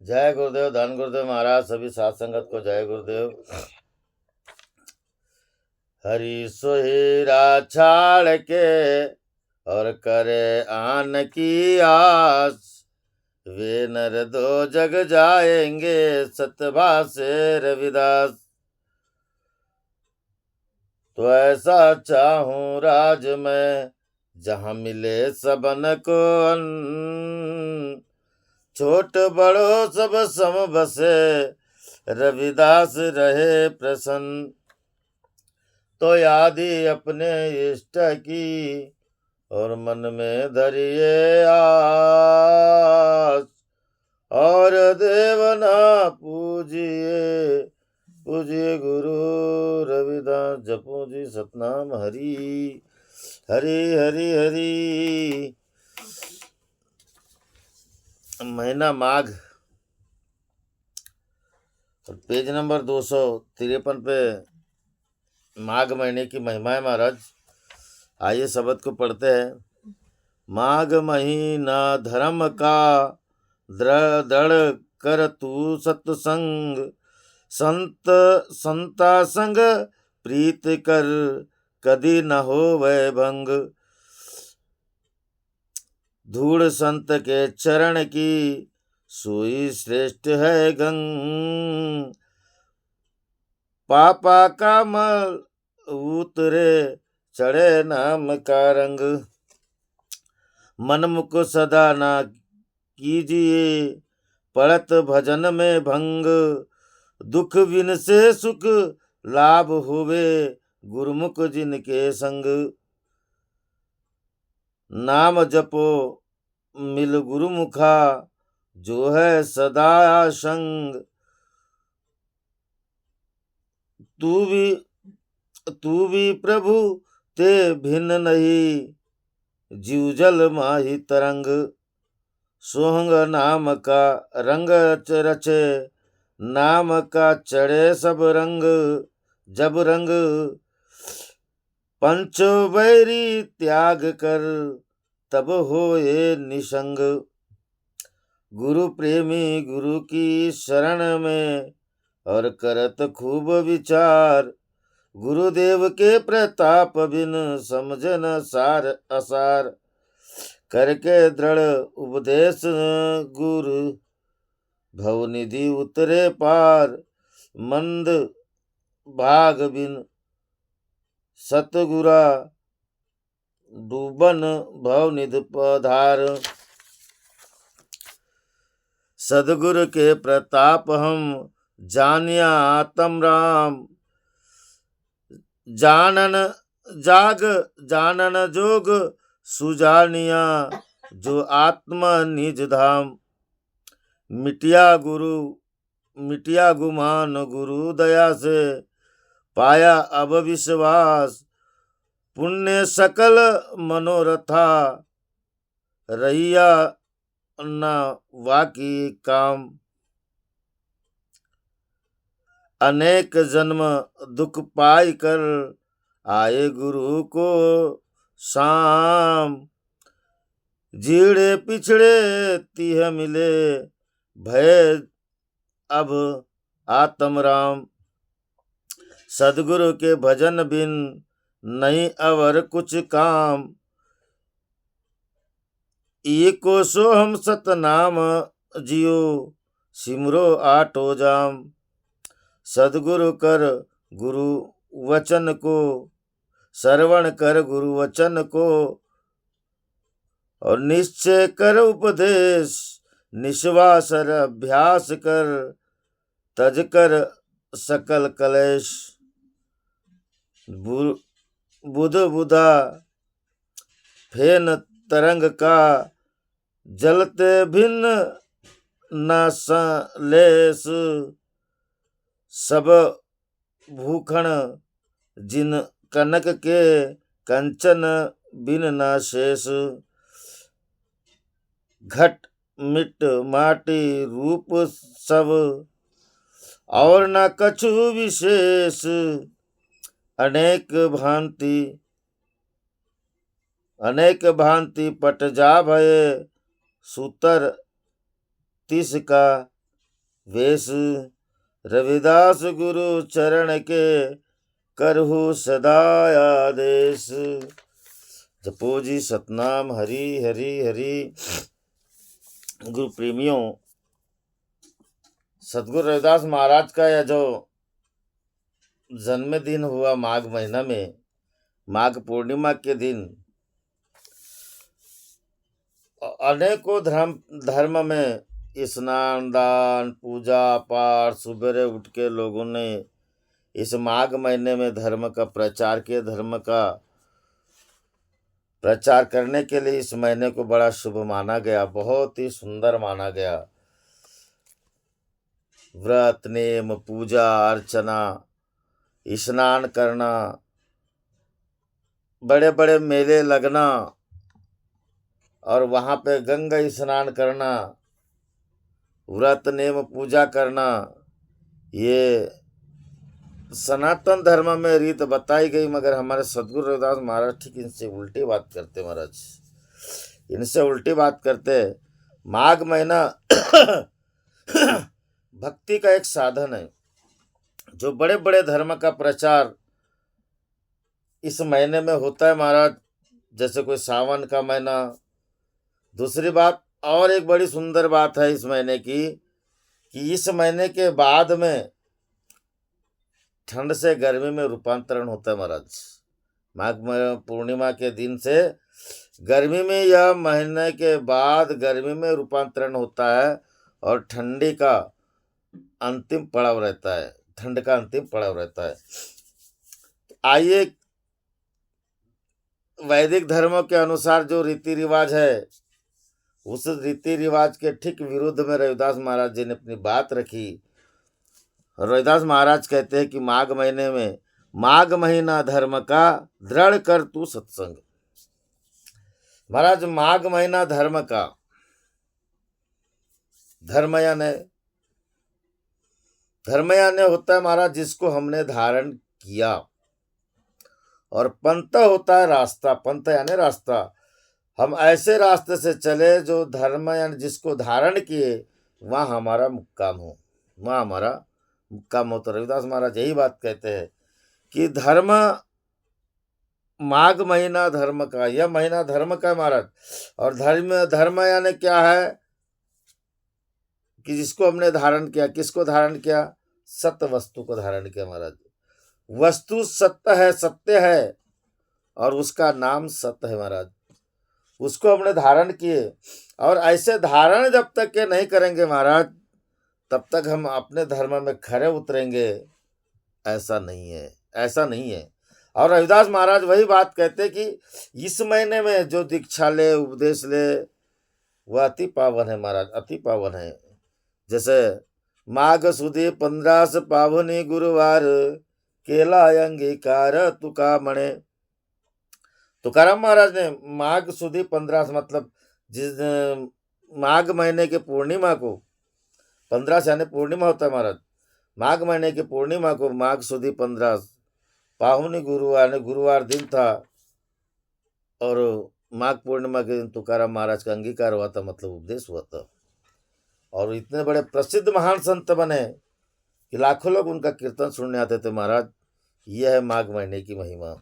जय गुरुदेव, धन गुरुदेव महाराज, सभी साथ संगत को जय गुरुदेव। हरि सोहेरा छाड़ के और करे आन की आस, वे नर दो जग जाएंगे सतभा से रविदास। तो ऐसा चाहूं राज में जहां मिले सबन को अन्न, छोट बड़ो सब सम बसे रविदास रहे प्रसन्न। तो यादी अपने इष्ट की और मन में धरिए आस, और देवना पूजिए पूजिए गुरु रविदास। जपो जी सतनाम हरि हरि हरि हरि। महीना माघ, पेज नंबर 253 पे माघ महीने की महिमा है महाराज। आइए शब्द को पढ़ते हैं। माघ महीना धर्म का दृढ़ कर तू सत्संग, संत संता संग प्रीत कर कदी न हो वह भंग। धूड़ संत के चरण की सोई श्रेष्ठ है गंग, पापा का मल उतरे चढ़े नाम का रंग। मन मुख सदा ना कीजिए पड़त भजन में भंग, दुख बिन से सुख लाभ होवे गुरुमुख जिनके संग। नाम जपो मिल गुरुमुखा जो है सदा संग। तू भी प्रभु ते भिन्न नहीं, जीव जल माही तरंग। सोहंग नाम का रंग रचे, नाम का चढ़े सब रंग। जब रंग पंचो बैरी त्याग कर, तब होए निसंग। गुरु प्रेमी गुरु की शरण में और करत खूब विचार, गुरुदेव के प्रताप बिन समझन सार असार। करके दृढ़ उपदेश गुरु भवनिधि उतरे पार, मंद भाग बिन सतगुरा डूबन भवनिधि पधार। सदगुरु के प्रताप हम जानिया आत्म राम, जानन जोग सुजानिया जो आत्मा निज धाम। मिटिया गुमान गुरु दया से, पाया अब विश्वास। पुण्य सकल मनोरथा, रहिया न वाकी काम। अनेक जन्म दुख पाई कर, आए गुरु को शाम। जीड़े पिछड़े तिह मिले, भय अब आत्म राम। सदगुरु के भजन बिन नहीं अवर कुछ काम, एको सो हम सतनाम जियो सिमरो आटो जाम। सदगुरु कर गुरु वचन को, श्रवण कर गुरु वचन को, और निश्चय कर उपदेश। निश्वासर अभ्यास कर, तज कर सकल कलेश। बुध बुधा फेन तरंग का, जलते भिन्न न सलेस। सब भूखण जिन कनक के, कंचन बिन ना शेष। घट मिट माटी रूप सब, और न कछु विशेष। अनेक भांति पट जा भये, सूतर तिस का वेश रविदास गुरु चरण के करहु सदा आदेश। जपो जी सतनाम हरि हरि हरि। गुरु प्रेमियों, सतगुरु रविदास महाराज का यह जो जन्मदिन हुआ माघ महीना में, माघ पूर्णिमा के दिन, अनेकों धर्म में स्नान दान पूजा पाठ सुबह उठ के लोगों ने इस माघ महीने में धर्म का प्रचार किया। धर्म का प्रचार करने के लिए इस महीने को बड़ा शुभ माना गया, बहुत ही सुंदर माना गया। व्रत नेम पूजा अर्चना, स्नान करना, बड़े बड़े मेले लगना और वहाँ पे गंगा स्नान करना, व्रत नेम पूजा करना, ये सनातन धर्म में रीत बताई गई। मगर हमारे सदगुरु रविदास महाराज ठीक इनसे उल्टी बात करते। महाराज इनसे उल्टी बात करते। माघ महीना भक्ति का एक साधन है, जो बड़े बड़े धर्म का प्रचार इस महीने में होता है महाराज। जैसे कोई सावन का महीना। दूसरी बात और एक बड़ी सुंदर बात है इस महीने की, कि इस महीने के बाद में ठंड से गर्मी में रूपांतरण होता है महाराज। माघ पूर्णिमा के दिन से गर्मी में, यह महीने के बाद गर्मी में रूपांतरण होता है और ठंडी का अंतिम पड़ाव रहता है, ठंड का अंतिम पड़ाव रहता है। आइए, वैदिक धर्मों के अनुसार जो रीति रिवाज है, उस रीति रिवाज के ठीक विरुद्ध में रविदास महाराज जी ने अपनी बात रखी। रविदास महाराज कहते हैं कि माघ महीने में, माघ महीना धर्म का दृढ़ कर तू सत्संग। महाराज माघ महीना धर्म का, धर्मयान होता है महाराज जिसको हमने धारण किया, और पंथ होता है रास्ता। पंथ यानी रास्ता। हम ऐसे रास्ते से चले जो धर्म यानी जिसको धारण किए, वहाँ हमारा मुक्काम हो, वहाँ हमारा मुक्काम हो। तो रविदास महाराज यही बात कहते हैं कि धर्म, माघ महीना धर्म का, यह महीना धर्म का महाराज। और धर्म यानी क्या है कि जिसको हमने धारण किया। किसको धारण किया? सत्य वस्तु को धारण किया महाराज। वस्तु सत्य है, सत्य है, और उसका नाम सत्य है महाराज। उसको हमने धारण किए, और ऐसे धारण जब तक के नहीं करेंगे महाराज, तब तक हम अपने धर्म में खरे उतरेंगे, ऐसा नहीं है, ऐसा नहीं है। और रविदास महाराज वही बात कहते कि इस महीने में जो दीक्षा ले, उपदेश ले, वह अति पावन है महाराज, अति पावन है। जैसे माघ सुदी 15 पावनी गुरुवार, केला अंगीकार तुका मणे। तुकाराम महाराज ने माघ सुदी 15 मतलब जिस माघ महीने के पूर्णिमा को, 15 यानी पूर्णिमा होता है महाराज। माघ महीने की पूर्णिमा को माघ सुदी 15 पाहुनी गुरुवार, गुरुवार दिन था, और माघ पूर्णिमा के दिन तुकाराम महाराज का अंगीकार हुआ था, मतलब उपदेश हुआ था। और इतने बड़े प्रसिद्ध महान संत बने कि लाखों लोग उनका कीर्तन सुनने आते थे महाराज। यह है माघ महीने की महिमा।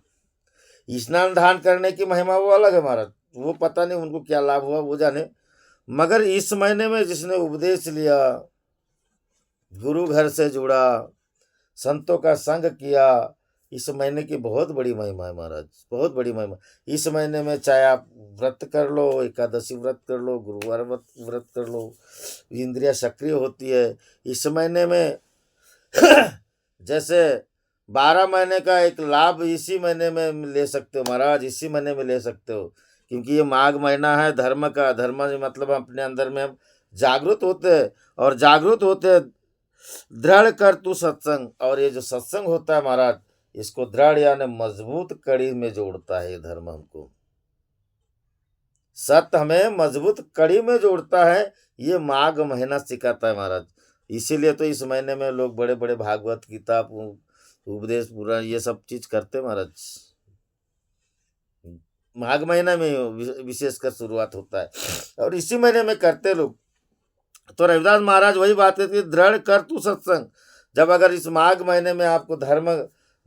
स्नान दान करने की महिमा वो अलग है महाराज, वो पता नहीं उनको क्या लाभ हुआ, वो जाने। मगर इस महीने में जिसने उपदेश लिया, गुरु घर से जुड़ा, संतों का संग किया, इस महीने की बहुत बड़ी महिमा है महाराज, बहुत बड़ी महिमा। इस महीने में चाहे आप व्रत कर लो, एकादशी व्रत कर लो, गुरुवार व्रत कर लो, इंद्रिया सक्रिय होती है इस महीने में। जैसे 12 महीने का एक लाभ इसी महीने में ले सकते हो महाराज, इसी महीने में ले सकते हो, क्योंकि ये माघ महीना है धर्म का। धर्म मतलब अपने अंदर में हम जागृत होते हैं, और जागृत होते दृढ़ कर तू सत्संग। और ये जो सत्संग होता है महाराज, इसको दृढ़ यानी मजबूत कड़ी में जोड़ता है। ये धर्म हमको, सत्य हमें मजबूत कड़ी में जोड़ता है, ये माघ महीना सिखाता है महाराज। इसीलिए तो इस महीने में लोग बड़े बड़े भागवत गीता, उपदेश, पुराण, ये सब चीज करते महाराज। माघ महीना में विशेषकर शुरुआत होता है, और इसी महीने में करते लोग। तो रविदास महाराज वही बात कहते हैं, दृढ़ कर तू सत्संग। जब अगर इस माघ महीने में आपको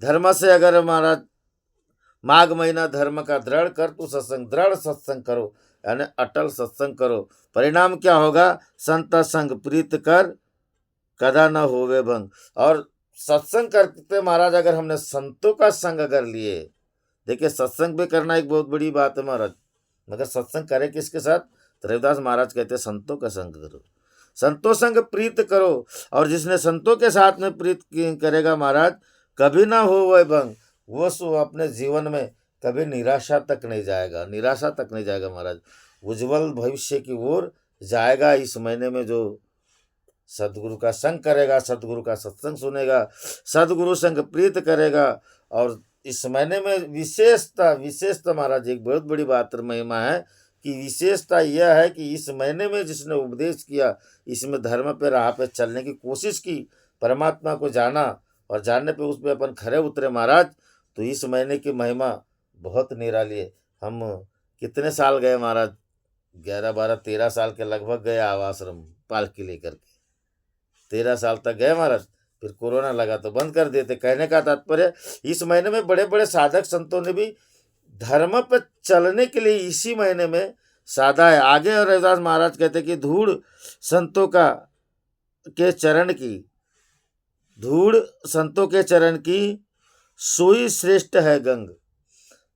धर्म से अगर महाराज माघ महीना धर्म का, दृढ़ कर तू सत्संग, दृढ़ सत्संग करो, यानी अटल सत्संग करो। परिणाम क्या होगा? संत संग प्रीत कर कदा न होवे भंग। और सत्संग करते महाराज अगर हमने संतों का संग अगर लिए, देखिए सत्संग भी करना एक बहुत बड़ी बात है महाराज, मगर सत्संग करे किसके साथ? तो रविदास महाराज कहते हैं संतों का संग करो, संतों संग प्रीत करो। और जिसने संतों के साथ में प्रीत करेगा महाराज, कभी ना हो वह भंग, वो सो अपने जीवन में कभी निराशा तक नहीं जाएगा, निराशा तक नहीं जाएगा महाराज, उज्जवल भविष्य की ओर जाएगा। इस महीने में जो सदगुरु का संग करेगा, सदगुरु का सत्संग सुनेगा, सदगुरु संग प्रीत करेगा। और इस महीने में विशेषता महाराज एक बहुत बड़ी बात महिमा है कि विशेषता यह है कि इस महीने में जिसने उपदेश किया, इसमें धर्म पे राह पे चलने की कोशिश की, परमात्मा को जाना और जानने पे उस पर अपन खरे उतरे महाराज, तो इस महीने की महिमा बहुत निराली है। हम कितने साल गए महाराज? 11, 12, 13 साल के लगभग गए आवाश्रम पालकी लेकर के, 13 साल तक गए महाराज। फिर कोरोना लगा तो बंद कर देते। कहने का तात्पर्य, इस महीने में बड़े बड़े साधक संतों ने भी धर्म पर चलने के लिए इसी महीने में साधा है। आगे और रविदास महाराज कहते कि धूड़ संतों के चरण की सोई श्रेष्ठ है गंग।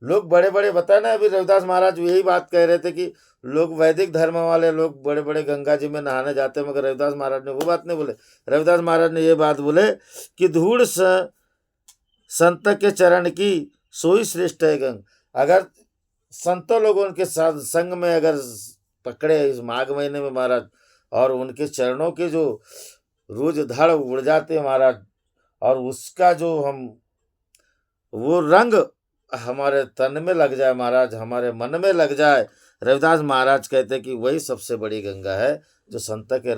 लोग बड़े बड़े बताए ना, अभी रविदास महाराज यही बात कह रहे थे कि लोग वैदिक धर्म वाले लोग बड़े बड़े गंगा जी में नहाने जाते हैं, मगर रविदास महाराज ने वो बात नहीं बोले। रविदास महाराज ने ये बात बोले कि धूड़ संत के चरण की सोई श्रेष्ठ है गंग। अगर संतों लोगों के साथ संग में अगर पकड़े इस माघ महीने में महाराज, और उनके चरणों के जो रोज धड़ उड़ जाते हैं महाराज, और उसका जो वो रंग हमारे तन में लग जाए महाराज, हमारे मन में लग जाए, रविदास महाराज कहते हैं कि वही सबसे बड़ी गंगा है जो संत के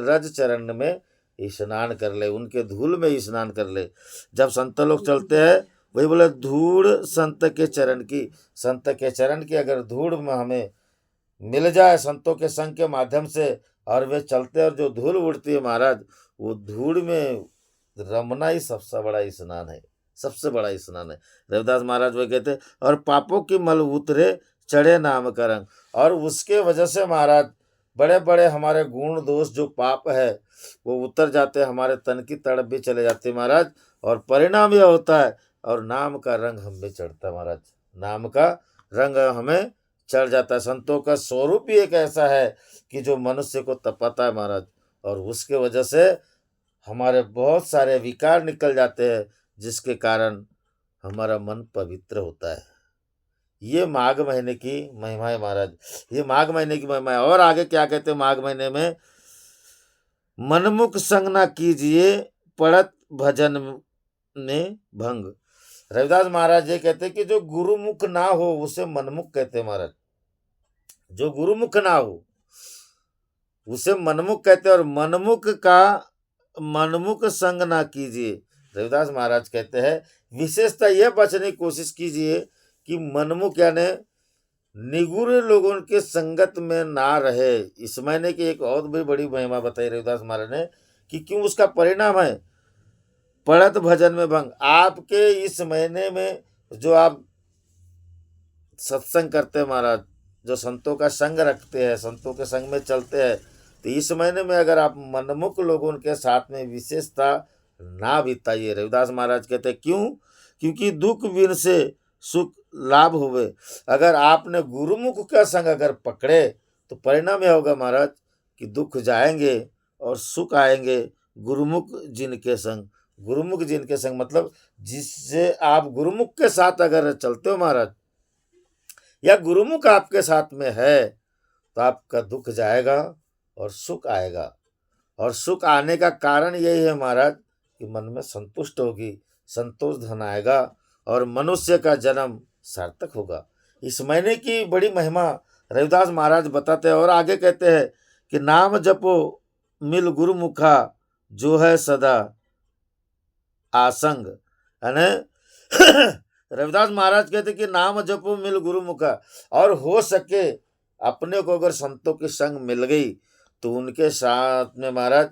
रज चरण में स्नान कर ले, उनके धूल में स्नान कर ले। जब संत लोग चलते हैं, वही बोले धूड़ संत के चरण की अगर धूड़ में हमें मिल जाए संतों के संग के माध्यम से, और वे चलते और जो धूल उड़ती है महाराज, वो धूड़ में रमना ही सबसे बड़ा स्नान है, सबसे बड़ा स्नान है। रविदास महाराज वो कहते हैं, और पापों की मल उतरे चढ़े नाम का रंग। और उसके वजह से महाराज बड़े बड़े हमारे गुण दोष जो पाप है वो उतर जाते हैं, हमारे तन की तड़प भी चले जाते हैं महाराज। और परिणाम यह होता है, और नाम का रंग हम में चढ़ता है महाराज, नाम का रंग हमें चढ़ जाता है। संतों का स्वरूप ही एक ऐसा है कि जो मनुष्य को तपाता है महाराज, और उसके वजह से हमारे बहुत सारे विकार निकल जाते हैं, जिसके कारण हमारा मन पवित्र होता है। ये माघ महीने की महिमा है महाराज, ये माघ महीने की महिमा है। और आगे क्या कहते हैं माघ महीने में? मनमुख संग ना कीजिए पड़त भजन में भंग। रविदास महाराज ये कहते हैं कि जो गुरुमुख ना हो उसे मनमुख कहते हैं महाराज, जो गुरुमुख ना हो उसे मनमुख कहते हैं। और मनमुख संग ना कीजिए, रविदास महाराज कहते हैं विशेषता यह बचने की कोशिश कीजिए कि मनमुख यानी निगुर लोगों के संगत में ना रहे। इस महीने की एक और भी बड़ी महिमा बताई रविदास महाराज ने कि क्यों उसका परिणाम है पड़त भजन में भंग। आपके इस महीने में जो आप सत्संग करते हैं महाराज, जो संतों का संग रखते हैं, संतों के संग में चलते हैं, तो इस महीने में अगर आप मनमुख लोगों के साथ में विशेषता ना बिताइए। रविदास महाराज कहते हैं क्यों? क्योंकि दुख बिन से सुख लाभ होवे। अगर आपने गुरुमुख का संग अगर पकड़े तो परिणाम यह होगा महाराज कि दुख जाएंगे और सुख आएंगे गुरुमुख जिनके संग। गुरुमुख जिनके संग मतलब जिससे आप गुरुमुख के साथ अगर चलते हो महाराज, या गुरुमुख आपके साथ में है, तो आपका दुख जाएगा और सुख आएगा। और सुख आने का कारण यही है महाराज कि मन में संतुष्ट होगी, संतोष धन आएगा और मनुष्य का जन्म सार्थक होगा। इस महीने की बड़ी महिमा रविदास महाराज बताते हैं। और आगे कहते हैं कि नाम जपो मिल गुरुमुखा जो है सदा आसंग। यानी रविदास महाराज कहते कि नाम जपो मिल गुरुमुखा, और हो सके अपने को अगर संतों की संग मिल गई तो उनके साथ में महाराज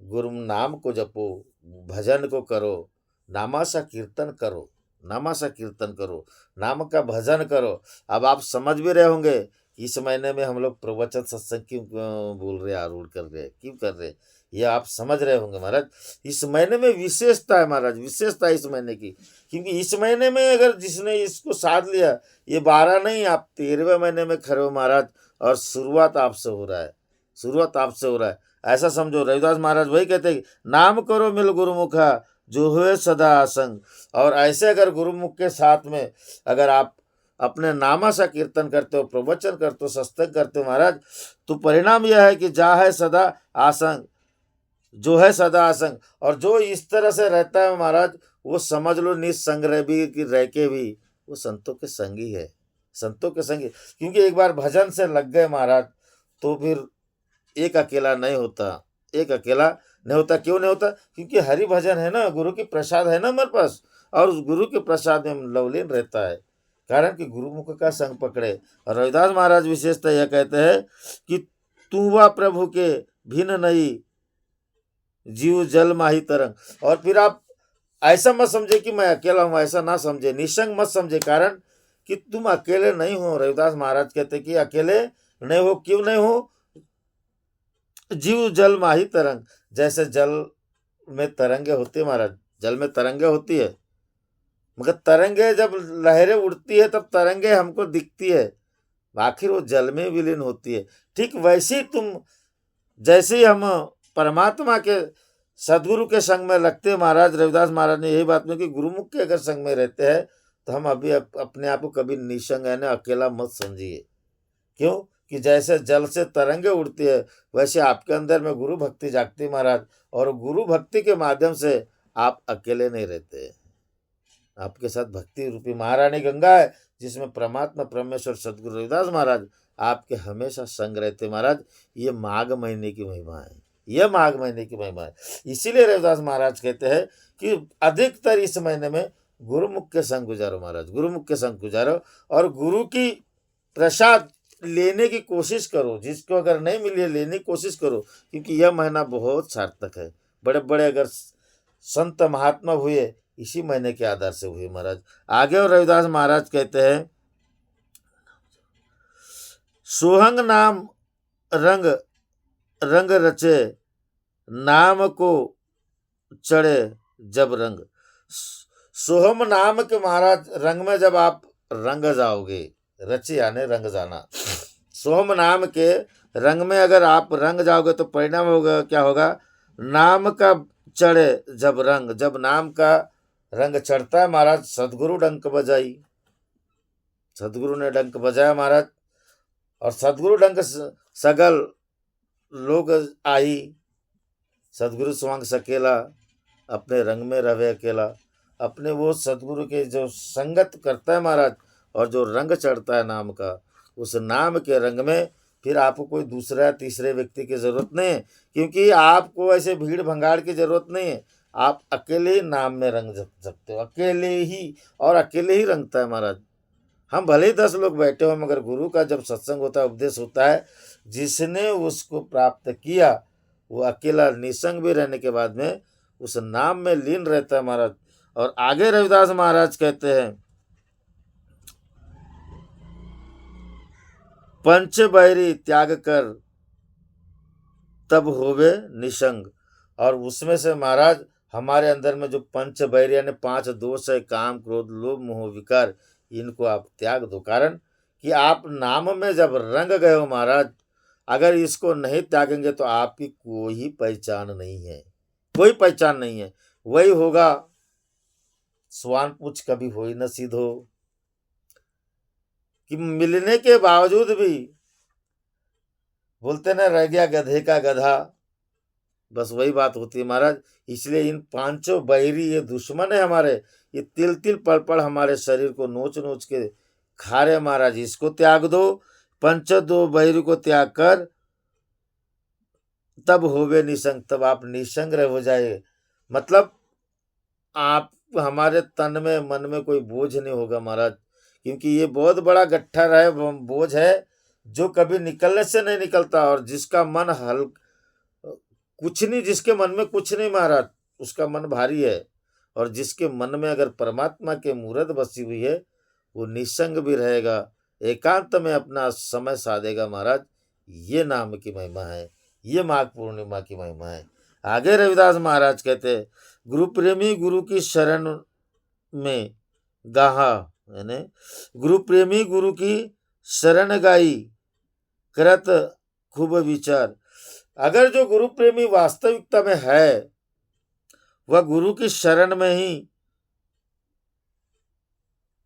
गुरु नाम को जपो, भजन को करो, नामासा कीर्तन करो, नामासा कीर्तन करो, नाम का भजन करो। अब आप समझ भी रहे होंगे इस महीने में हम लोग प्रवचन सत्संग क्यों बोल रहे, आरूढ़ कर रहे, क्यों कर रहे, ये आप समझ रहे होंगे महाराज। इस महीने में विशेषता है महाराज, विशेषता है इस महीने की, क्योंकि इस महीने में अगर जिसने इसको साध लिया, ये 12 नहीं, आप 13वें महीने में खड़े हो महाराज, और शुरुआत आपसे हो रहा है, शुरुआत आपसे हो रहा है। ऐसा समझो, रविदास महाराज वही कहते हैं, नाम करो मिल गुरुमुखा, जो हुए सदा आसंग। और ऐसे अगर गुरुमुख के साथ में अगर आप अपने नामा सा कीर्तन करते हो, प्रवचन करते हो, सत्संग करते हो महाराज, तो परिणाम यह है कि जा है सदा आसंग, जो है सदा आसंग। और जो इस तरह से रहता है महाराज, वो समझ लो निस्संग रह के भी वो संतों के संगी है, संतों के संगी। क्योंकि एक बार भजन से लग गए महाराज, तो फिर एक अकेला नहीं होता, एक अकेला नहीं होता। क्यों नहीं होता? क्योंकि हरि भजन है ना, गुरु की प्रसाद है ना हमारे पास, और उस गुरु के प्रसाद में लवलीन रहता है, कारण कि गुरुमुख का संग पकड़े। और रविदास महाराज विशेषता यह कहते हैं कि तू वा प्रभु के भिन्न नहीं, जीव जल माही तरंग। और फिर आप ऐसा मत समझे कि मैं अकेला हूं, ऐसा ना समझे, निसंग मत समझे, कारण कि तुम अकेले नहीं हो। रविदास महाराज कहते कि अकेले नहीं हो। क्यों नहीं हो? जीव जल माही तरंग, जैसे जल में तरंगे होती है महाराज, जल में तरंगे होती है, मगर तरंगे जब लहरें उड़ती है तब तरंगे हमको दिखती है, आखिर वो जल में विलीन होती है। ठीक वैसे ही तुम, जैसे ही हम परमात्मा के सदगुरु के संग में लगते हैं महाराज, रविदास महाराज ने यही बात में कि गुरुमुख के अगर संग में रहते हैं तो हम अभी अपने आप को कभी निसंग है ना, अकेला मत समझिए। क्यों? कि जैसे जल से तरंगे उड़ती है, वैसे आपके अंदर में गुरु भक्ति जागती महाराज, और गुरु भक्ति के माध्यम से आप अकेले नहीं रहते, आपके साथ भक्ति रूपी महारानी गंगा है, जिसमें परमात्मा परमेश्वर सदगुरु रविदास महाराज आपके हमेशा संग रहते महाराज। ये माघ महीने की महिमा है, यह माघ महीने की महिमा है। इसीलिए रविदास महाराज कहते हैं कि अधिकतर इस महीने में गुरुमुख के संग गुजारो महाराज, गुरुमुख के संग गुजारो, और गुरु की प्रसाद लेने की कोशिश करो। जिसको अगर नहीं मिली है, लेने की कोशिश करो, क्योंकि यह महीना बहुत सार्थक है। बड़े बड़े अगर संत महात्मा हुए इसी महीने के आधार से हुए महाराज। आगे और रविदास महाराज कहते हैं, सोहंग नाम रंग रंग रचे, नाम को चढ़े जब रंग। सोहम नाम के महाराज रंग में जब आप रंग जाओगे, रचे यानी रंग जाना, सोहम नाम के रंग में अगर आप रंग जाओगे तो परिणाम होगा, क्या होगा? नाम का चढ़े जब रंग, जब नाम का रंग चढ़ता है महाराज, सदगुरु डंक बजाई, सदगुरु ने डंक बजाया महाराज, और सदगुरु डंक सगल लोग आई, सदगुरु स्वांग सकेला, अपने रंग में रहे अकेला। अपने वो सदगुरु के जो संगत करता है महाराज, और जो रंग चढ़ता है नाम का, उस नाम के रंग में फिर आपको कोई दूसरा तीसरे व्यक्ति की जरूरत नहीं है, क्योंकि आपको ऐसे भीड़ भंगाड़ की जरूरत नहीं है। आप अकेले ही नाम में रंग सकते हो, अकेले ही, और अकेले ही रंगता है महाराज। हम भले ही 10 लोग बैठे हो, मगर गुरु का जब सत्संग होता है, उपदेश होता है, जिसने उसको प्राप्त किया वो अकेला निसंग भी रहने के बाद में उस नाम में लीन रहता है महाराज। और आगे रविदास महाराज कहते हैं, पंच बैरी त्याग कर तब होवे निसंग। और उसमें से महाराज हमारे अंदर में जो पंच बैरी यानी 5 दोष है, काम क्रोध लोभ मोह विकार, इनको आप त्याग दो। कारण कि आप नाम में जब रंग गए हो महाराज, अगर इसको नहीं त्यागेंगे तो आपकी कोई पहचान नहीं है, कोई पहचान नहीं है। वही होगा स्वान पूछ कभी हो ही न सीधो, कि मिलने के बावजूद भी बोलते ना रह गया गधे का गधा, बस वही बात होती है महाराज। इसलिए इन 5 बहिरी ये दुश्मन है हमारे, ये तिल तिल पल पल हमारे शरीर को नोच नोच के खा रहे महाराज। इसको त्याग दो, 5 बहिरी को त्याग कर तब होवे निसंग, तब आप निसंग रह हो जाए। मतलब आप हमारे तन में मन में कोई बोझ नहीं होगा महाराज, क्योंकि ये बहुत बड़ा गट्ठर है, बोझ है, जो कभी निकलने से नहीं निकलता, और जिसका मन कुछ नहीं, जिसके मन में कुछ नहीं महाराज, उसका मन भारी है। और जिसके मन में अगर परमात्मा की मूरत बसी हुई है, वो निसंग भी रहेगा, एकांत में अपना समय साधेगा महाराज। ये नाम की महिमा है, ये माघ पूर्णिमा की महिमा है। आगे रविदास महाराज कहते हैं, गुरु प्रेमी गुरु की शरण में गाहा, यानी गुरु प्रेमी गुरु की शरण गाई, करत खूब विचार। अगर जो गुरु प्रेमी वास्तविकता में है, वह गुरु की शरण में ही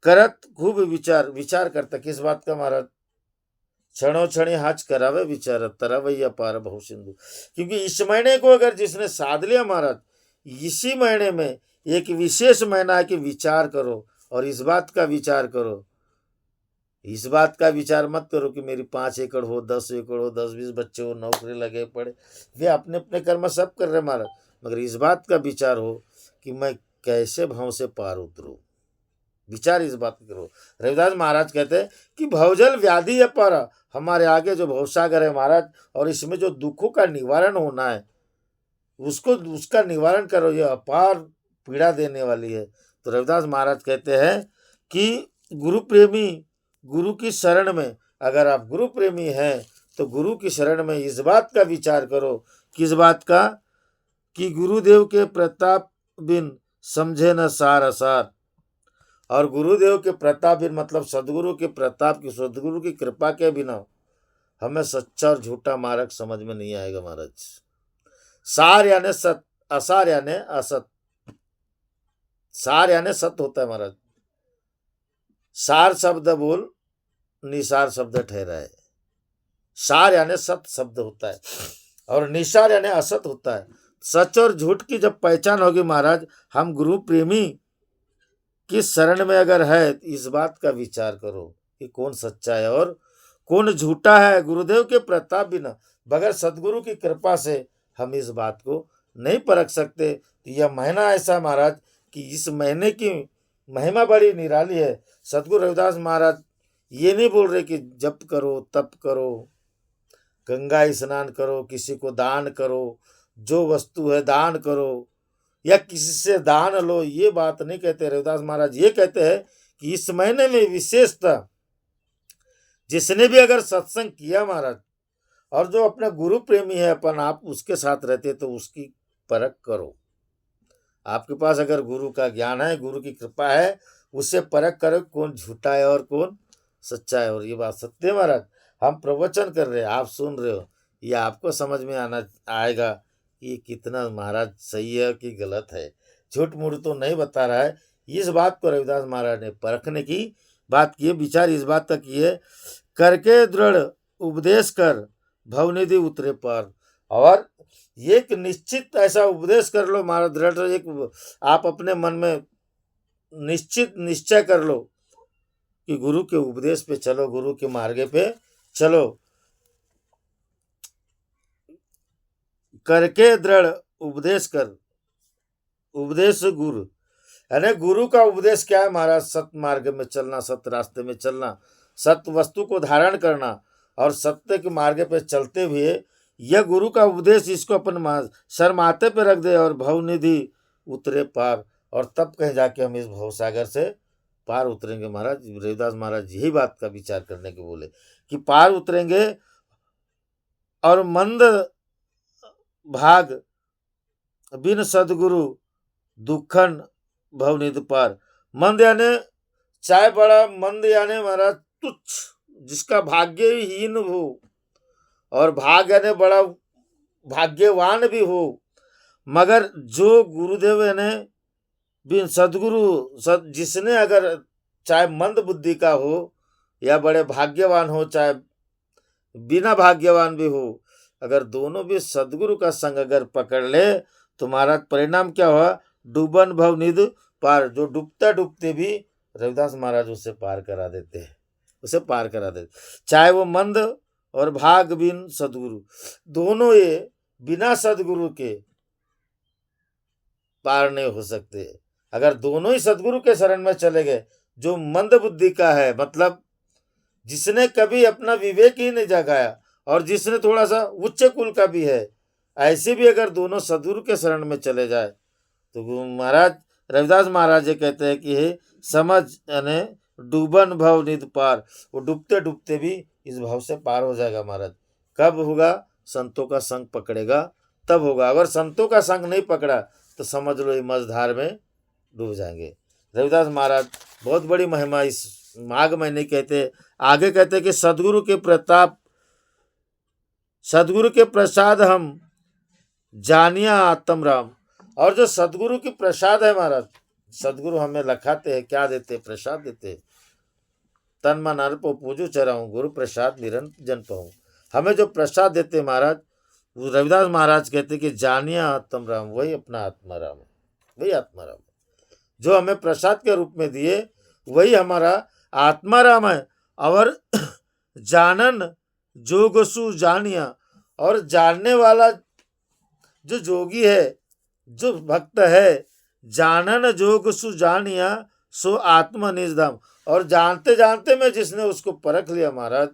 करत खूब विचार, विचार करता। किस बात का महाराज? क्षणों क्षणी हाच करावे विचार, तरवैया पार बहु सिंधु। क्योंकि इस महीने को अगर जिसने साध लिया महाराज, इसी महीने में एक विशेष महीना है कि विचार करो, और इस बात का विचार करो, इस बात का विचार मत करो कि मेरी 5 एकड़ हो, 10 एकड़ हो, 10-20 बच्चे हो, नौकरी लगे पड़े, वे अपने अपने कर्म सब कर रहे महाराज, मगर इस बात का विचार हो कि मैं कैसे भाव से पार उतरूं। विचार इस बात करो। रविदास महाराज कहते हैं कि भवजल व्याधि है पर, हमारे आगे जो भवसागर है महाराज, और इसमें जो दुखों का निवारण होना है, उसका निवारण करो, ये अपार पीड़ा देने वाली है। तो रविदास महाराज कहते हैं कि गुरु प्रेमी गुरु की शरण में, अगर आप गुरु प्रेमी हैं तो गुरु की शरण में इस बात का विचार करो। किस बात का? कि गुरुदेव के प्रताप बिन समझे न सार असार। और गुरुदेव के प्रताप बिन मतलब सदगुरु के प्रताप की, सदगुरु की कृपा के बिना हमें सच्चा और झूठा मार्ग समझ में नहीं आएगा महाराज। सार यानी सत, असार यानी असत। सार यानी सत होता है महाराज। सार शब्द बोल, निसार शब्द ठहरा है। सार यानी सत शब्द होता है, और निसार यानी असत होता है। सच और झूठ की जब पहचान होगी महाराज, हम गुरु प्रेमी की शरण में अगर है, इस बात का विचार करो कि कौन सच्चा है और कौन झूठा है। गुरुदेव के प्रताप बिना, बगैर सदगुरु की कृपा से हम इस बात को नहीं परख सकते। तो यह महीना ऐसा महाराज कि इस महीने की महिमा बड़ी निराली है। सदगुरु रविदास महाराज ये नहीं बोल रहे कि जप करो, तप करो, गंगा स्नान करो, किसी को दान करो, जो वस्तु है दान करो, या किसी से दान लो, ये बात नहीं कहते रविदास महाराज। ये कहते हैं कि इस महीने में विशेषता जिसने भी अगर सत्संग किया महाराज, और जो अपना गुरु प्रेमी है अपन, आप उसके साथ रहते तो उसकी परख करो। आपके पास अगर गुरु का ज्ञान है, गुरु की कृपा है, उससे परख करो कौन झूठा है और कौन सच्चा है। और ये बात सत्य है महाराज। हम प्रवचन कर रहे हैं, आप सुन रहे हो, ये आपको समझ में आना आएगा कि ये कितना महाराज सही है कि गलत है। झूठ मूठ तो नहीं बता रहा है। इस बात को रविदास महाराज ने परखने की बात की है। विचार इस बात तक किए, करके दृढ़ उपदेश कर भवनिधि उतरे पार। और एक निश्चित ऐसा उपदेश कर लो महाराज, दृढ़, एक आप अपने मन में निश्चित निश्चय कर लो कि गुरु के उपदेश पे चलो, गुरु के मार्ग पे चलो। करके दृढ़ उपदेश कर, उपदेश गुरु, यानी गुरु का उपदेश क्या है महाराज? सत्य मार्ग में चलना, सत्य रास्ते में चलना, सत्य वस्तु को धारण करना, और सत्य के मार्ग पे चलते हुए यह गुरु का उपदेश, इसको अपन सर माथे पे रख दे और भवनिधि उतरे पार। और तब कहीं जाके हम इस भवसागर से पार उतरेंगे महाराज। रविदास महाराज यही बात का विचार करने के बोले कि पार उतरेंगे। और मंद भाग बिन सदगुरु दुखन भवनिधि पार। मंद यानी चाहे बड़ा, मंद यानी महाराज तुच्छ, जिसका भाग्य हीन हो, और भाग यानी बड़ा भाग्यवान भी हो, मगर जो गुरुदेव यानी बिन सदगुरु जिसने अगर चाहे मंद बुद्धि का हो या बड़े भाग्यवान हो, चाहे बिना भाग्यवान भी हो, अगर दोनों भी सदगुरु का संग अगर पकड़ ले तो महाराज परिणाम क्या हुआ? डूबन भवनिधि पार। जो डूबता डूबते भी रविदास महाराज उसे पार करा देते हैं, उसे पार करा देते। चाहे वो मंद और भाग बिन सदगुरु, दोनों ये बिना सदगुरु के पार नहीं हो सकते। अगर दोनों ही सदगुरु के शरण में चले गए, जो मंद बुद्धि का है, मतलब जिसने कभी अपना विवेक ही नहीं जगाया और जिसने थोड़ा सा उच्च कुल का भी है, ऐसे भी अगर दोनों सदगुरु के शरण में चले जाए तो महाराज रविदास महाराज ये कहते हैं कि हे समझ यानी डूबन भव निध पार, वो डूबते डूबते भी इस भाव से पार हो जाएगा महाराज। कब होगा? संतों का संग पकड़ेगा तब होगा। अगर संतों का संग नहीं पकड़ा तो समझ लो ये मझधार में डूब जाएंगे। रविदास महाराज बहुत बड़ी महिमा इस माघ महीने कहते। आगे कहते कि सदगुरु के प्रताप, सदगुरु के प्रसाद हम जानिया आत्म राम। और जो सदगुरु की प्रसाद है महाराज, सदगुरु हमें लखाते हैं, क्या देते? प्रसाद देते। तन मन अर्पो पूजू चराऊं, गुरु प्रसाद निरंजन पाऊं। हमें जो प्रसाद देते महाराज, वो रविदास महाराज कहते कि जानिया आत्म राम, वही अपना आत्मा राम है, वही आत्मा राम है। जो हमें प्रसाद के रूप में दिए वही हमारा आत्मा राम है। और जानन जोगसु जानिया, और जानने वाला जो जोगी है, जो भक्त है, जानन जोगसु जानिया सो आत्मा निज धाम। और जानते जानते में जिसने उसको परख लिया महाराज,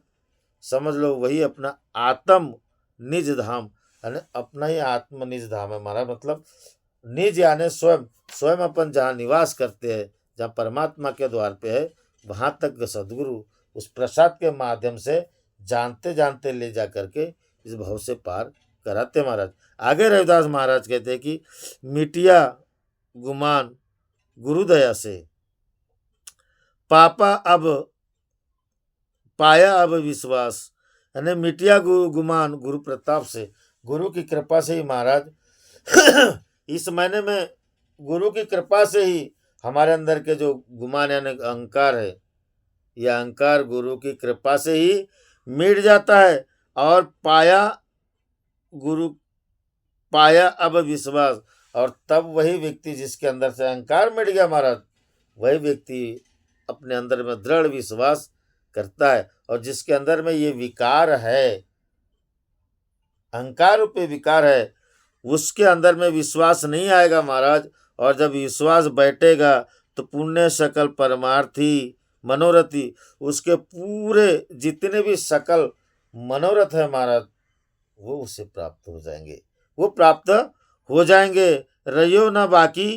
समझ लो वही अपना आत्म निज धाम, यानी अपना ही आत्म निज धाम है महाराज। मतलब निज यानी स्वयं, स्वयं अपन जहाँ निवास करते हैं, जहाँ परमात्मा के द्वार पे है, वहाँ तक सदगुरु उस प्रसाद के माध्यम से जानते जानते ले जा करके इस भाव से पार कराते महाराज। आगे रविदास महाराज कहते हैं कि मिटिया गुमान गुरुदया से, पापा अब पाया अब विश्वास। यानी मिटिया गुमान गुरु प्रताप से, गुरु की कृपा से ही महाराज इस महीने में गुरु की कृपा से ही हमारे अंदर के जो गुमान यानी अहंकार है, यह अहंकार गुरु की कृपा से ही मिट जाता है। और पाया अब विश्वास, और तब वही व्यक्ति जिसके अंदर से अहंकार मिट गया महाराज, वही व्यक्ति अपने अंदर में दृढ़ विश्वास करता है। और जिसके अंदर में ये विकार है, अहंकार रूपी विकार है, उसके अंदर में विश्वास नहीं आएगा महाराज। और जब विश्वास बैठेगा तो पुण्य सकल परमार्थी मनोरथी, उसके पूरे जितने भी सकल मनोरथ है महाराज, वो उससे प्राप्त हो जाएंगे, वो प्राप्त हो जाएंगे। रहियो ना बाकी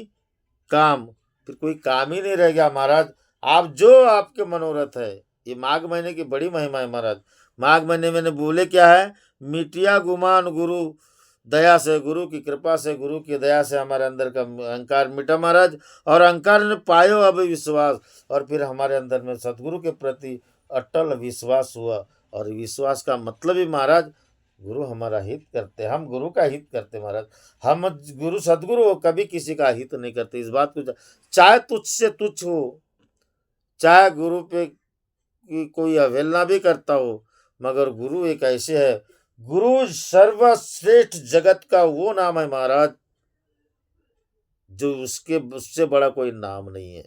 काम, फिर कोई काम ही नहीं रह गया महाराज। आप जो आपके मनोरथ है, ये माघ महीने की बड़ी महिमा है महाराज। माघ महीने मैंने बोले क्या है? मिटिया गुमान गुरु दया से, गुरु की कृपा से, गुरु की दया से हमारे अंदर का अहंकार मिटा महाराज। और अहंकार ने पायो अब विश्वास, और फिर हमारे अंदर में सदगुरु के प्रति अटल विश्वास हुआ। और विश्वास का मतलब ही महाराज, गुरु हमारा हित करते, हम गुरु का हित करते महाराज। हम गुरु सदगुरु कभी किसी का हित नहीं करते। इस बात को चाहे तुच्छ से तुच्छ हो, चाहे गुरु पे की कोई अवहेलना भी करता हो, मगर गुरु एक ऐसे है, गुरु सर्वश्रेष्ठ जगत का वो नाम है महाराज, जो उससे बड़ा कोई नाम नहीं है।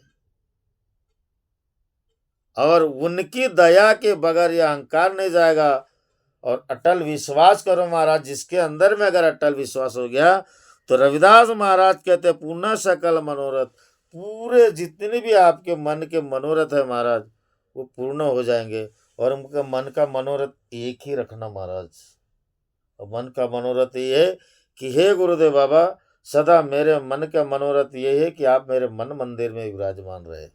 और उनकी दया के बगैर यह अहंकार नहीं जाएगा। और अटल विश्वास करो महाराज, जिसके अंदर में अगर अटल विश्वास हो गया तो रविदास महाराज कहते हैं पूर्ण सकल मनोरथ, पूरे जितने भी आपके मन के मनोरथ है महाराज, वो पूर्ण हो जाएंगे। और उनका मन का मनोरथ एक ही रखना महाराज। और मन का मनोरथ ये है कि हे गुरुदेव बाबा, सदा मेरे मन का मनोरथ ये है कि आप मेरे मन मंदिर में विराजमान रहे।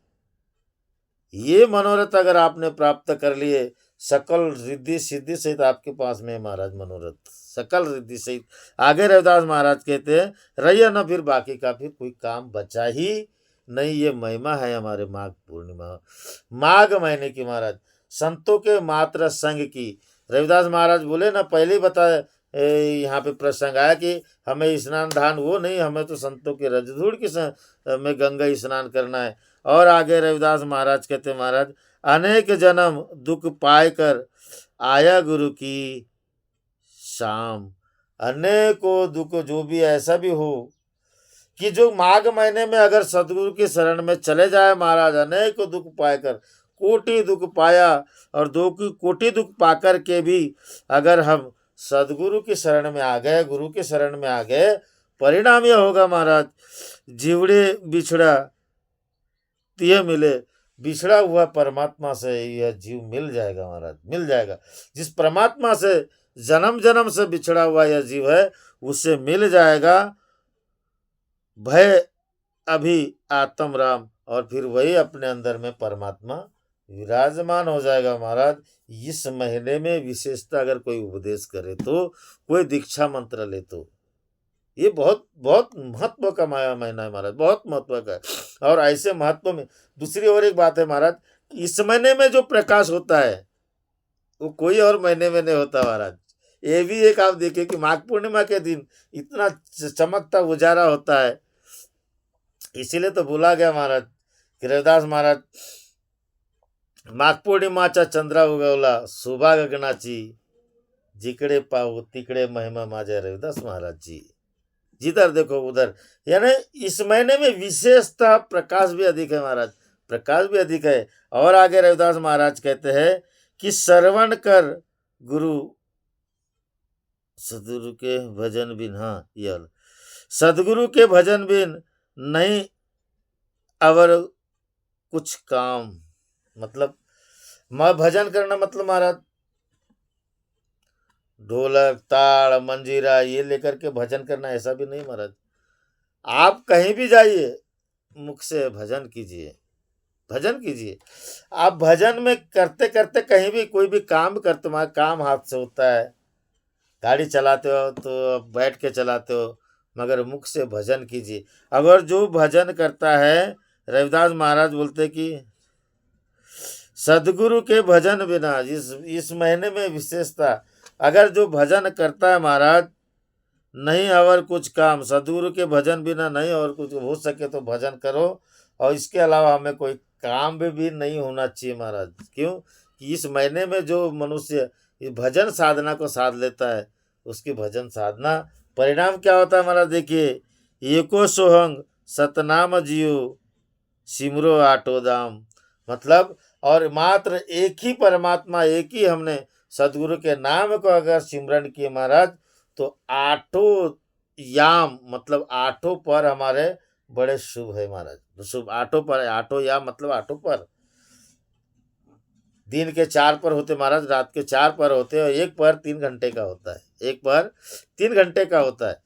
ये मनोरथ अगर आपने प्राप्त कर लिए, सकल रिद्धि सिद्धि सहित आपके पास में महाराज मनोरथ, सकल रिद्धि सहित। आगे रविदास महाराज कहते हैं रहिए न फिर बाकी का, फिर कोई काम बचा ही नहीं। ये महिमा है हमारे माघ पूर्णिमा, माघ महीने की महाराज, संतों के मात्र संग की। रविदास महाराज बोले ना, पहले ही बताया यहाँ पे प्रसंग आया कि हमें स्नान दान वो नहीं, हमें तो संतों के रजधूड़ की में गंगा स्नान करना है। और आगे रविदास महाराज कहते महाराज, अनेक जन्म दुख पाए कर आया गुरु की शाम। अनेकों दुख, जो भी ऐसा भी हो कि जो माघ महीने में अगर सदगुरु की शरण में चले जाए महाराज, अनेकों दुख पाकर, कोटि दुख पाया और दो की कोटि दुख पाकर के भी अगर हम सदगुरु की शरण में आ गए, गुरु की शरण में आ गए, परिणाम यह होगा महाराज, जीवड़े बिछड़ा तिये मिले। बिछड़ा हुआ परमात्मा से यह जीव मिल जाएगा महाराज, मिल जाएगा। जिस परमात्मा से जन्म जन्म से बिछड़ा हुआ यह जीव है उससे मिल जाएगा। भय अभी आत्म राम, और फिर वही अपने अंदर में परमात्मा विराजमान हो जाएगा महाराज। इस महीने में विशेषता अगर कोई उपदेश करे तो, कोई दीक्षा मंत्र ले तो, ये बहुत बहुत महत्व का महीना है महाराज, बहुत महत्व का है। और ऐसे महत्व में दूसरी और एक बात है महाराज, इस महीने में जो प्रकाश होता है वो कोई और महीने में नहीं होता महाराज। ये भी एक आप देखिए कि माघ पूर्णिमा के दिन इतना चमकता उजाला होता है। इसीलिए तो बोला गया महाराज कि रविदास महाराज, माघ पौर्णिमाचा चंद्रा उगवला शोभा गगनाची, जिकडे पाहू तिकडे महिमा माझ्या रविदास महाराज जी। जिधर देखो उधर, यानी इस महीने में विशेषता प्रकाश भी अधिक है महाराज, प्रकाश भी अधिक है। और आगे रविदास महाराज कहते हैं कि श्रवण कर गुरु सदगुरु के भजन बिन, हाँ यह सदगुरु के भजन बिन नहीं अवर कुछ काम। मतलब भजन करना मतलब महाराज ढोलक ताड़ मंजीरा ये लेकर के भजन करना ऐसा भी नहीं महाराज। आप कहीं भी जाइए मुख से भजन कीजिए, भजन कीजिए। आप भजन में करते करते कहीं भी कोई भी काम करते, तुम्हारा काम हाथ से होता है, गाड़ी चलाते हो तो बैठ के चलाते हो, मगर मुख से भजन कीजिए। अगर जो भजन करता है, रविदास महाराज बोलते कि सदगुरु के भजन बिना, इस महीने में विशेषता, अगर जो भजन करता है महाराज, नहीं और कुछ काम, सदगुरु के भजन बिना नहीं और कुछ, हो सके तो भजन करो। और इसके अलावा हमें कोई काम भी नहीं होना चाहिए महाराज। क्यों कि इस महीने में जो मनुष्य इस भजन साधना को साध लेता है, उसकी भजन साधना परिणाम क्या होता है महाराज। देखिए, एको सोहंग सतनाम जियो सिमरो आटो दाम। मतलब और मात्र एक ही परमात्मा, एक ही हमने सदगुरु के नाम को अगर सिमरन किए महाराज, तो आठों याम मतलब आठों पर हमारे बड़े शुभ है महाराज। शुभ आठों पर, आठों याम मतलब आठों पर। दिन के 4 पर होते महाराज, रात के 4 पर होते, और एक पर 3 घंटे का होता है, एक पर 3 घंटे का होता है,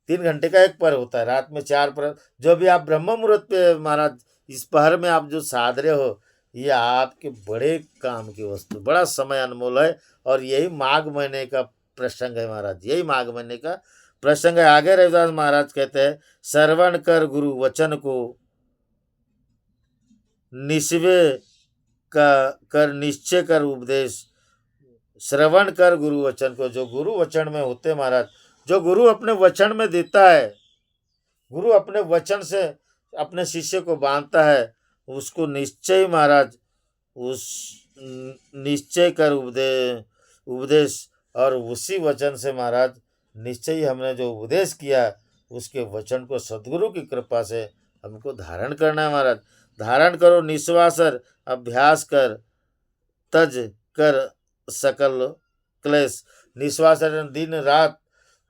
3 घंटे का एक पर होता है। रात में 4 पर जो भी आप ब्रह्म मुहूर्त पे महाराज इस पहर में आप जो साध रहे हो, ये आपके बड़े काम की वस्तु, बड़ा समय अनमोल है। और यही माघ महीने का प्रसंग है महाराज, यही माघ महीने का प्रसंग है। आगे रविदास महाराज कहते हैं, श्रवण कर गुरु वचन को निस्वे कर निश्चय कर उपदेश। श्रवण कर गुरु वचन को, जो गुरु वचन में होते महाराज, जो गुरु अपने वचन में देता है, गुरु अपने वचन से अपने शिष्य को बांधता है, उसको निश्चय महाराज, उस निश्चय कर उपदेश, और उसी वचन से महाराज निश्चय ही हमने जो उपदेश किया, उसके वचन को सदगुरु की कृपा से हमको धारण करना है महाराज। धारण करो निस्वासर अभ्यास कर, तज कर सकल क्लेश। निस्वासर दिन रात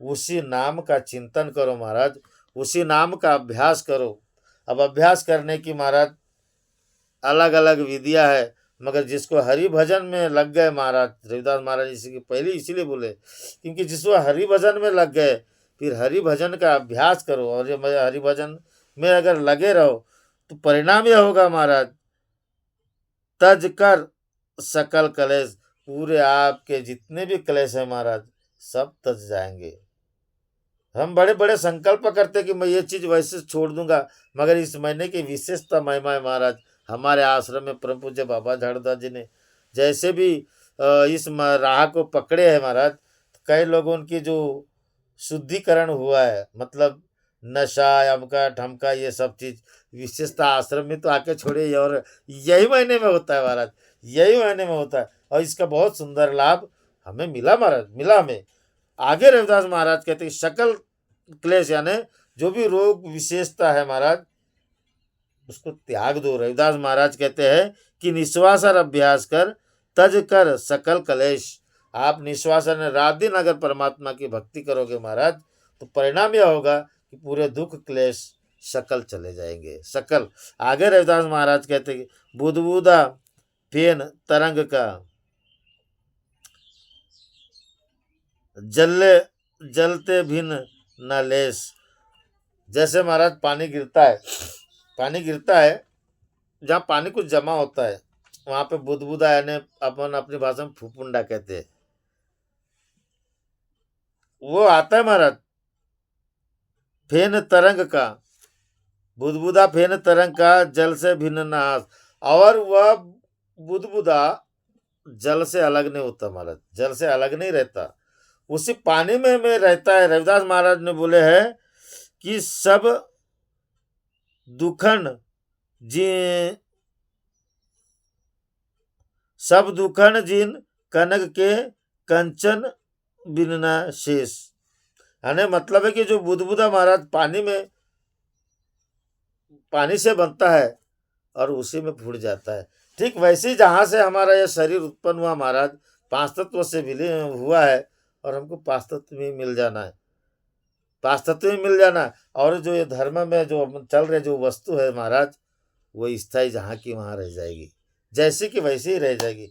उसी नाम का चिंतन करो महाराज, उसी नाम का अभ्यास करो। अब अभ्यास करने की महाराज अलग अलग विधियां है, मगर जिसको हरि भजन में लग गए महाराज, रविदास महाराज इसी पहले इसीलिए बोले, क्योंकि जिसको हरि भजन में लग गए, फिर हरि भजन का अभ्यास करो। और ये हरि भजन में अगर लगे रहो तो परिणाम यह होगा महाराज, तज कर सकल कलेश, पूरे आपके जितने भी क्लेश है महाराज, सब तज जाएंगे। हम बड़े बड़े संकल्प करते कि मैं ये चीज़ वैसे छोड़ दूंगा, मगर इस महीने की विशेषता महिमा है महाराज। हमारे आश्रम में परम पूज्य बाबा झाड़ूदास जी ने जैसे भी इस राह को पकड़े हैं महाराज, कई लोगों की जो शुद्धिकरण हुआ है, मतलब नशा अमका ठमका ये सब चीज़ विशेषता आश्रम में तो आके छोड़े, और यही महीने में होता है महाराज, यही महीने में होता है। और इसका बहुत सुंदर लाभ हमें मिला महाराज, मिला हमें। आगे रविदास महाराज कहते हैं, सकल क्लेश यानी जो भी रोग विशेषता है महाराज, उसको त्याग दो। रविदास महाराज कहते हैं कि निश्वासन अभ्यास कर, तज कर सकल क्लेश। आप निश्वासन रात दिन अगर परमात्मा की भक्ति करोगे महाराज, तो परिणाम यह होगा कि पूरे दुख क्लेश सकल चले जाएंगे। सकल। आगे रविदास महाराज कहते कि बुदबुदा फेन तरंग का जलते जलते भिन्न न लेस। जैसे महाराज पानी गिरता है, पानी गिरता है, जहाँ पानी कुछ जमा होता है वहां पे बुदबुदा यानी अपन अपनी भाषा में फुफुंडा कहते हैं, वो आता है महाराज फेन तरंग का, बुदबुदा फेन तरंग का जल से भिन्न नाश। और वह बुदबुदा जल से अलग नहीं होता महाराज, जल से अलग नहीं रहता, उसी पानी में रहता है। रविदास महाराज ने बोले हैं कि सब दुखन जी सब दुखन जिन कनक के कंचन बिनना शेष। यानी मतलब है कि जो बुदबुदा महाराज पानी से बनता है और उसी में फूट जाता है। ठीक वैसे ही जहाँ से हमारा यह शरीर उत्पन्न हुआ महाराज, पांच तत्व से विलीन हुआ है और हमको पांच तत्व में मिल जाना है, पांच तत्व में मिल जाना। और जो ये धर्म में जो चल रहे जो वस्तु है महाराज, वो स्थायी जहाँ की वहाँ रह जाएगी, जैसी की वैसी ही रह जाएगी,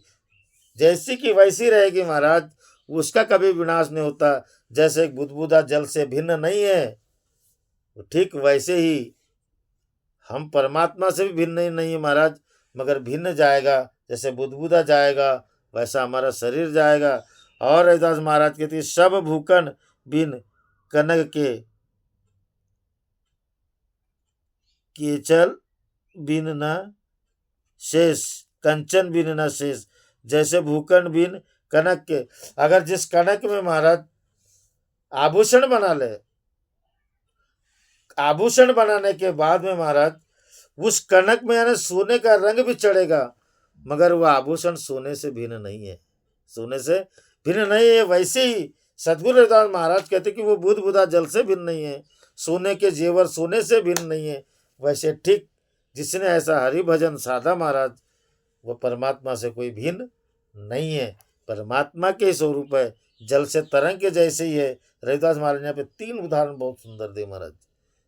जैसी की वैसी रहेगी महाराज, उसका कभी विनाश नहीं होता। जैसे बुदबुदा जल से भिन्न नहीं है, ठीक वैसे ही हम परमात्मा से भी भिन्न नहीं है महाराज, मगर भिन्न जाएगा। जैसे बुदबुदा जाएगा वैसा हमारा शरीर जाएगा। और रविदास महाराज कहते सब भूकन बिन कनक के केचल बिन न शेष, कंचन बिन न शेष। जैसे भूकन बिन कनक के, अगर जिस कनक में महाराज आभूषण बना ले, आभूषण बनाने के बाद में महाराज उस कनक में यानी सोने का रंग भी चढ़ेगा, मगर वह आभूषण सोने से भिन्न नहीं है, सोने से भिन्न नहीं है। वैसे ही सदगुरु रविदास महाराज कहते कि वो बुदबुदा जल से भिन्न नहीं है, सोने के जेवर सोने से भिन्न नहीं है। वैसे ठीक जिसने ऐसा हरि भजन साधा महाराज, वह परमात्मा से कोई भिन्न नहीं है, परमात्मा के स्वरूप है, जल से तरंग के जैसे ही है। रविदास महाराज ने यहाँ पे तीन उदाहरण बहुत सुंदर दे महाराज,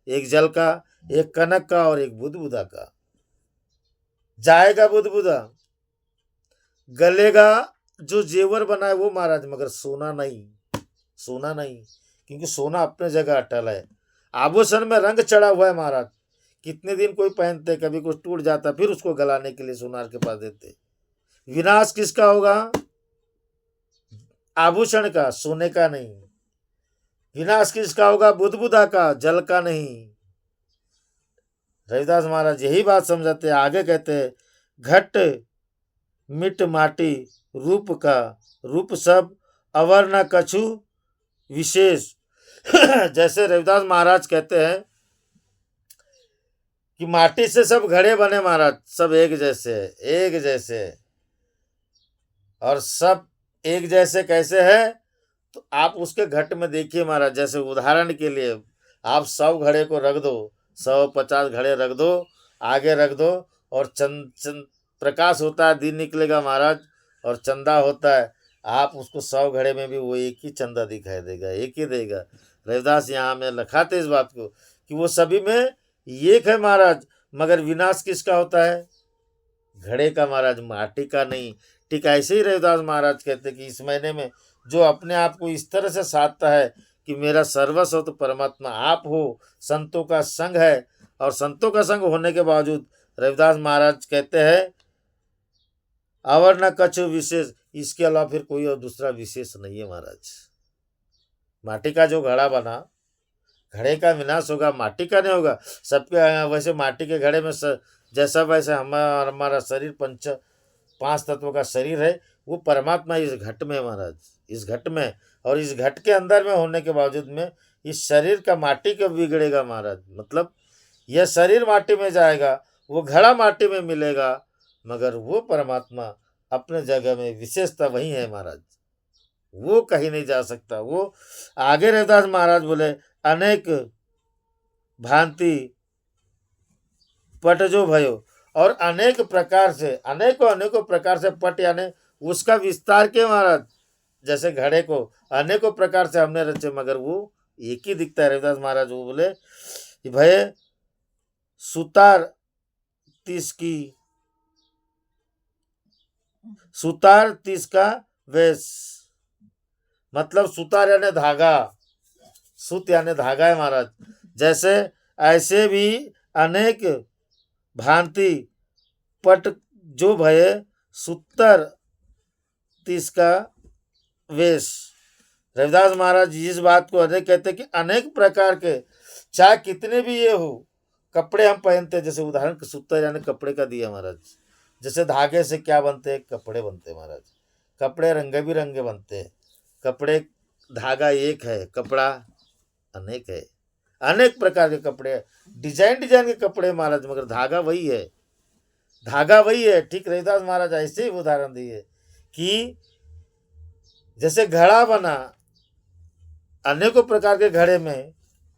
एक जल का, एक कनक का और एक बुदबुदा का। जाएगा बुदबुदा, गलेगा जो जेवर बना है वो महाराज, मगर सोना नहीं, सोना नहीं, क्योंकि सोना अपने जगह अटल है। आभूषण में रंग चढ़ा हुआ है महाराज, कितने दिन कोई पहनते, कभी कुछ टूट जाता, फिर उसको गलाने के लिए सोनार के पास देते। विनाश किसका होगा? आभूषण का, सोने का नहीं। विनाश किसका होगा? बुदबुदा का, जल का नहीं। रविदास महाराज यही बात समझाते हैं। आगे कहते हैं घट मिट माटी रूप का, रूप सब अवर न कछु विशेष। जैसे रविदास महाराज कहते हैं कि माटी से सब घड़े बने महाराज, सब एक जैसे है, एक जैसे है। और सब एक जैसे कैसे है? तो आप उसके घट में देखिए महाराज, जैसे उदाहरण के लिए आप 100 घड़े को रख दो, 150 घड़े रख दो, आगे रख दो, और चंद प्रकाश होता है, दिन निकलेगा महाराज, और चंदा होता है, आप उसको 100 घड़े में भी वो एक ही चंदा दिखाई देगा, एक ही देगा। रविदास यहाँ में लिखाते इस बात को कि वो सभी में एक है महाराज, मगर विनाश किसका होता है? घड़े का महाराज, माटी का नहीं। ठीक ऐसे ही रविदास महाराज कहते कि इस महीने में जो अपने आप को इस तरह से साधता है कि मेरा सर्वस्व तो परमात्मा आप हो, संतों का संग है, और संतों का संग होने के बावजूद रविदास महाराज कहते हैं अवर न कछु विशेष, इसके अलावा फिर कोई और दूसरा विशेष नहीं है महाराज। माटी का जो घड़ा बना, घड़े का विनाश होगा, माटी का नहीं होगा। सबके वैसे माटी के घड़े में जैसा वैसे हमारा शरीर पांच तत्वों का शरीर है, वो परमात्मा इस घट में महाराज, इस घट में, और इस घट के अंदर में होने के बावजूद में इस शरीर का माटी का बिगड़ेगा महाराज। मतलब यह शरीर माटी में जाएगा, वो घड़ा माटी में मिलेगा, मगर वो परमात्मा अपने जगह में विशेषता वही है महाराज, वो कहीं नहीं जा सकता। वो आगे रविदास महाराज बोले अनेक भांति पट जो भयो, और अनेक प्रकार से, अनेकों प्रकार से पट यानी उसका विस्तार के महाराज, जैसे घड़े को अनेकों प्रकार से हमने रचे, मगर वो एक ही दिखता है। रविदास महाराज वो बोले कि भय सुतार तीस की, सुतार तीस का वेश, मतलब सुतार यानी धागा, सुत यानी धागा है महाराज। जैसे ऐसे भी अनेक भांति पट जो भये सुतर तीस का वेश। रविदास महाराज जी इस बात को अनेक कहते हैं कि अनेक प्रकार के, चाहे कितने भी ये हो कपड़े हम पहनते हैं, जैसे उदाहरण सूत्र यानी कपड़े का दिया महाराज। जैसे धागे से क्या बनते हैं, कपड़े बनते हैं महाराज। कपड़े रंगे बिरंगे बनते हैं, कपड़े धागा एक है, कपड़ा अनेक है, अनेक प्रकार के कपड़े, डिजाइन डिजाइन के कपड़े महाराज, मगर धागा वही है, धागा वही है। ठीक रविदास महाराज ऐसे ही उदाहरण दिए कि जैसे घड़ा बना, अनेकों प्रकार के घड़े में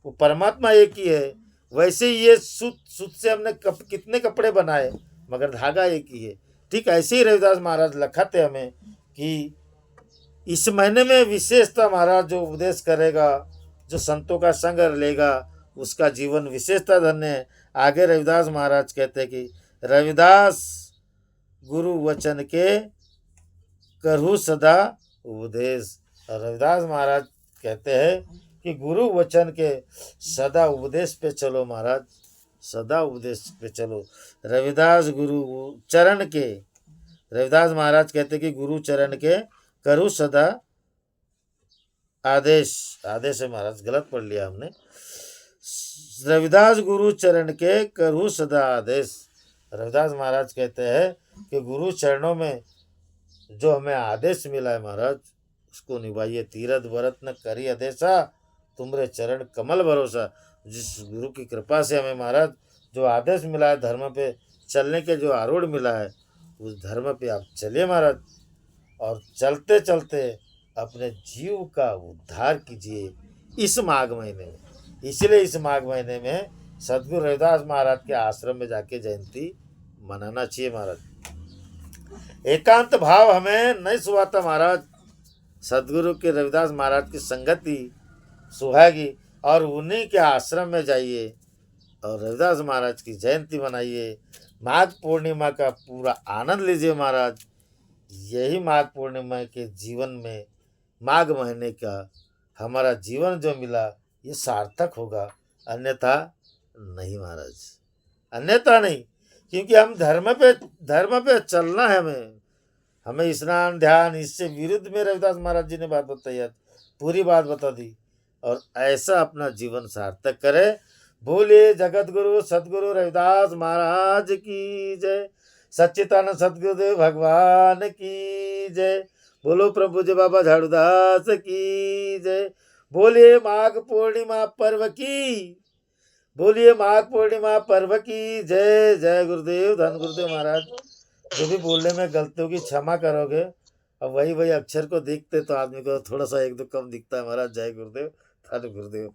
वो परमात्मा एक ही है, वैसे ही ये सूत से हमने कितने कपड़े बनाए, मगर धागा एक ही है। ठीक ऐसे ही रविदास महाराज लखाते हमें कि इस महीने में विशेषता महाराज जो उपदेश करेगा, जो संतों का संग लेगा, उसका जीवन विशेषता धन्य है। आगे रविदास महाराज कहते हैं कि रविदास गुरु वचन के करहु सदा उपदेश। और रविदास महाराज कहते हैं कि गुरु वचन के सदा उपदेश पे चलो महाराज, सदा उपदेश पे चलो। रविदास गुरु चरण के, रविदास महाराज कहते हैं कि गुरु चरण के करूँ सदा आदेश, आदेश है महाराज, गलत पढ़ लिया हमने। रविदास गुरु चरण के करूँ सदा आदेश। रविदास महाराज कहते हैं कि गुरु चरणों में जो हमें आदेश मिला है महाराज, उसको निभाइए। तीरथ व्रत न करी आदेशा, तुमरे चरण कमल भरोसा। जिस गुरु की कृपा से हमें महाराज जो आदेश मिला है, धर्म पे चलने के जो आरूढ़ मिला है, उस धर्म पे आप चलिए महाराज, और चलते चलते अपने जीव का उद्धार कीजिए इस माघ महीने में। इसलिए इस माघ महीने में सदगुरु रविदास महाराज के आश्रम में जाके जयंती मनाना चाहिए महाराज। एकांत भाव हमें नहीं सुहाता महाराज, सदगुरु के रविदास महाराज की संगति सुहाएगी, और उन्हीं के आश्रम में जाइए और रविदास महाराज की जयंती मनाइए। माघ पूर्णिमा का पूरा आनंद लीजिए महाराज। यही माघ पूर्णिमा के जीवन में, माघ महीने का हमारा जीवन जो मिला, ये सार्थक होगा, अन्यथा नहीं महाराज, अन्यथा नहीं। क्योंकि हम धर्म पे चलना है, हमें स्नान ध्यान इससे विरुद्ध में रविदास महाराज जी ने बात बताई है, पूरी बात बता दी, और ऐसा अपना जीवन सार्थक करे। बोले जगत गुरु सदगुरु रविदास महाराज की जय, सच्चिदानंद सदगुरुदेव भगवान की जय। बोलो प्रभु जी बाबा झाड़ूदास की जय। बोलिए माघ पूर्णिमा पर्व की, बोलिए माघ पूर्णिमा पर्व की जय। जय गुरुदेव, धन गुरुदेव महाराज। जो भी बोलने में गलती होगी क्षमा करोगे। अब वही अक्षर को देखते तो आदमी को थोड़ा सा एक दो कम दिखता है महाराज। जय गुरुदेव, धन गुरुदेव।